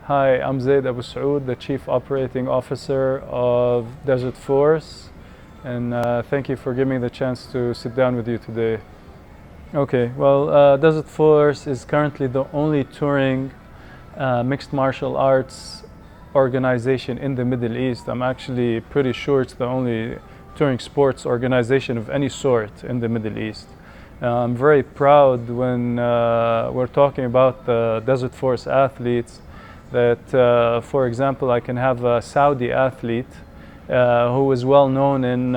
Hi, I'm Zaid Abu-Soud, the Chief Operating Officer of Desert Force, and thank you for giving me the chance to sit down with you today. Okay, well, Desert Force is currently the only touring mixed martial arts organization in the Middle East. I'm actually pretty sure it's the only touring sports organization of any sort in the Middle East. I'm very proud when we're talking about the Desert Force athletes that, for example, I can have a Saudi athlete who is well known in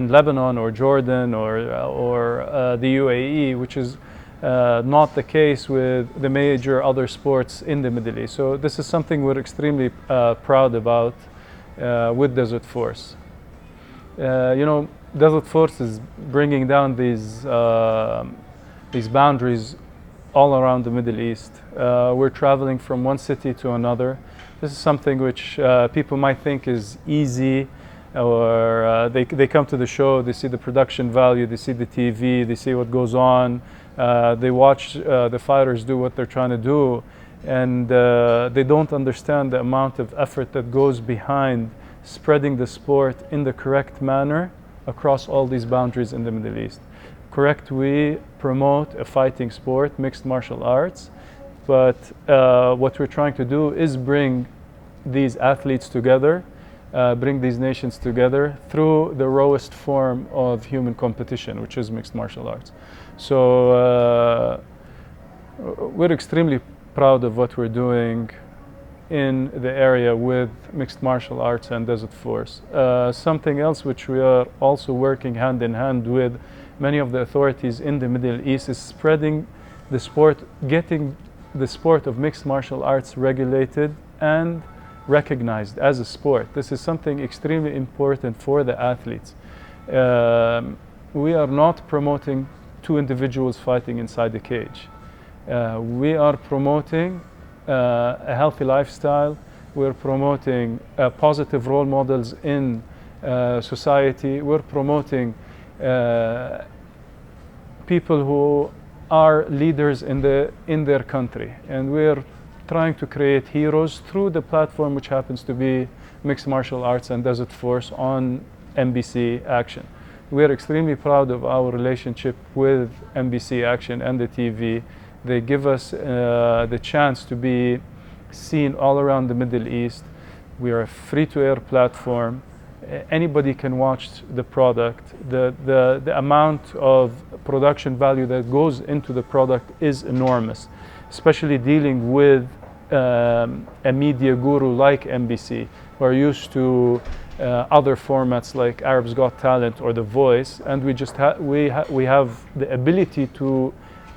Lebanon or Jordan or the UAE, which is not the case with the major other sports in the Middle East. So this is something we're extremely proud about with Desert Force. Desert Force is bringing down these boundaries all around the Middle East. We're traveling from one city to another. This is something which people might think is easy, or they come to the show, they see the production value, they see the TV, they see what goes on, they watch the fighters do what they're trying to do, and they don't understand the amount of effort that goes behind spreading the sport in the correct manner across all these boundaries in the Middle East. Correct, we promote a fighting sport, mixed martial arts, but what we're trying to do is bring these athletes together, bring these nations together through the rawest form of human competition, which is mixed martial arts. So we're extremely proud of what we're doing in the area with mixed martial arts and Desert Force. Something else which we are also working hand in hand with many of the authorities in the Middle East is spreading the sport, getting the sport of mixed martial arts regulated and recognized as a sport. This is something extremely important for the athletes. We are not promoting two individuals fighting inside the cage. We are promoting a healthy lifestyle. We're promoting positive role models in society. We're promoting people who are leaders in their country, and we're trying to create heroes through the platform which happens to be Mixed Martial Arts and Desert Force on NBC Action. We're extremely proud of our relationship with NBC Action and the TV. They give us the chance to be seen all around the Middle East. We are a free-to-air platform. Anybody can watch the product. The amount of production value that goes into the product is enormous, especially dealing with a media guru like NBC. We're used to other formats like Arab's Got Talent or The Voice, and we have the ability to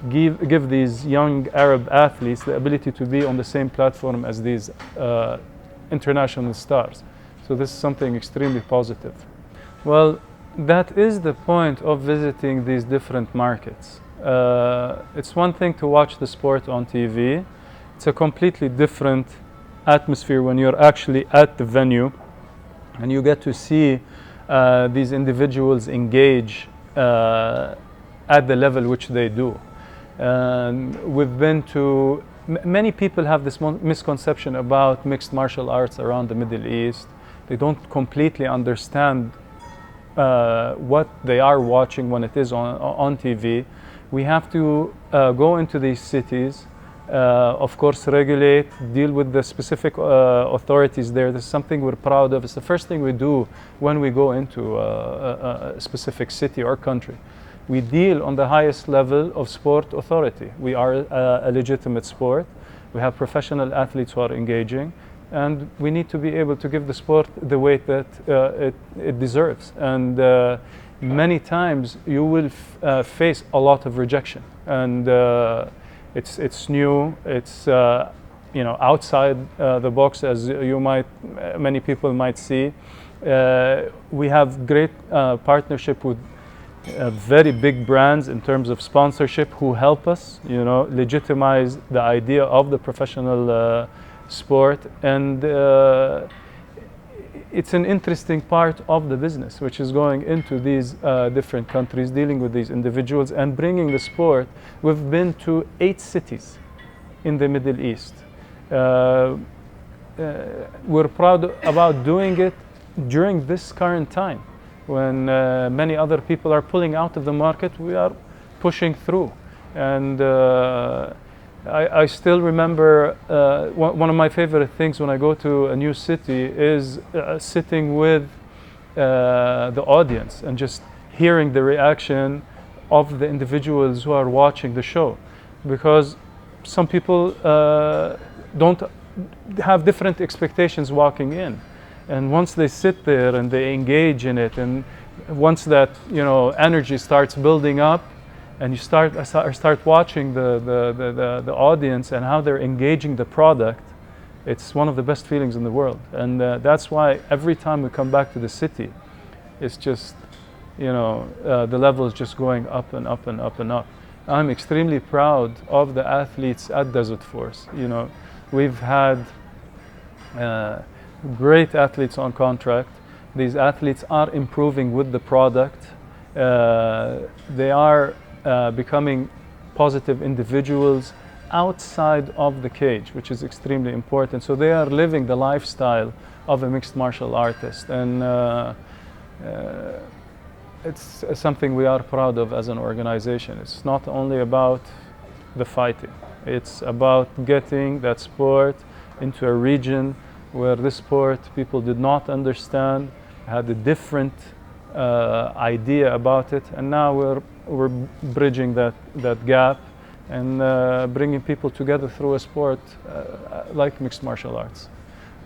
give these young Arab athletes the ability to be on the same platform as these international stars. So this is something extremely positive. Well, that is the point of visiting these different markets. It's one thing to watch the sport on TV. It's a completely different atmosphere when you're actually at the venue and you get to see these individuals engage at the level which they do. We've been to, many people have this misconception about mixed martial arts around the Middle East. They don't completely understand what they are watching when it is on TV. We have to go into these cities, of course, regulate, deal with the specific authorities there. This is something we're proud of. It's the first thing we do when we go into a specific city or country. We deal on the highest level of sport authority. We are a legitimate sport. We have professional athletes who are engaging, and we need to be able to give the sport the weight that it deserves. And many times you will face a lot of rejection, and it's new. It's outside the box, as many people might see. We have great partnership with very big brands in terms of sponsorship who help us, legitimize the idea of the professional sport, and it's an interesting part of the business, which is going into these different countries, dealing with these individuals and bringing the sport. We've been to 8 cities in the Middle East. we're proud about doing it during this current time when many other people are pulling out of the market. We are pushing through. And I still remember one of my favorite things when I go to a new city is sitting with the audience and just hearing the reaction of the individuals who are watching the show, because some people don't have different expectations walking in, and once they sit there and they engage in it, and once that energy starts building up, and you start watching the audience and how they're engaging the product, it's one of the best feelings in the world. And that's why every time we come back to the city, it's just the level is just going up and up and up and up. I'm extremely proud of the athletes at Desert Force. We've had great athletes on contract. These athletes are improving with the product. They are becoming positive individuals outside of the cage, which is extremely important. So they are living the lifestyle of a mixed martial artist, and it's something we are proud of as an organization. It's not only about the fighting, it's about getting that sport into a region where this sport people did not understand, had a different idea about it, and now we're bridging that gap and bringing people together through a sport like mixed martial arts.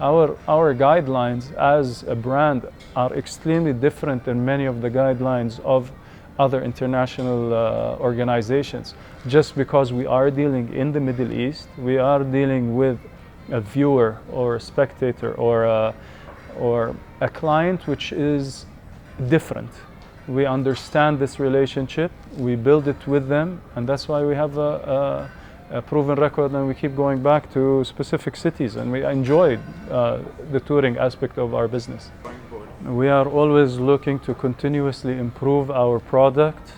Our guidelines as a brand are extremely different than many of the guidelines of other international organizations. Just because we are dealing in the Middle East, we are dealing with a viewer or a spectator or a client which is different. We understand this relationship, we build it with them, and that's why we have a proven record, and we keep going back to specific cities, and we enjoy the touring aspect of our business. We are always looking to continuously improve our product,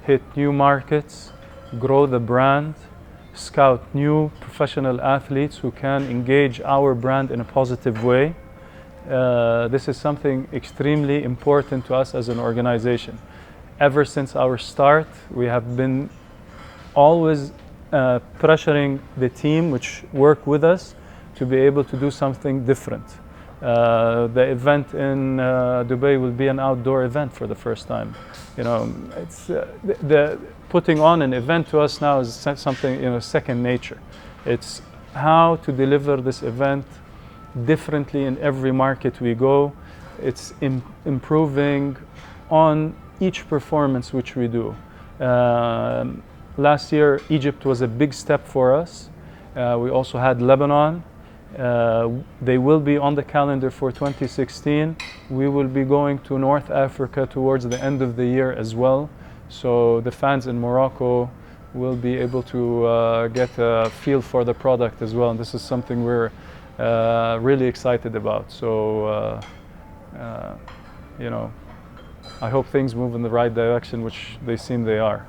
hit new markets, grow the brand, scout new professional athletes who can engage our brand in a positive way. This is something extremely important to us as an organization. Ever since our start, we have been always pressuring the team which work with us to be able to do something different. The event in Dubai will be an outdoor event for the first time. It's the putting on an event to us now is something second nature. It's how to deliver this event differently in every market we go. It's improving on each performance which we do. Last year, Egypt was a big step for us. We also had Lebanon. They will be on the calendar for 2016. We will be going to North Africa towards the end of the year as well. So the fans in Morocco will be able to get a feel for the product as well. And this is something we're really excited about. So, I hope things move in the right direction, which they seem they are.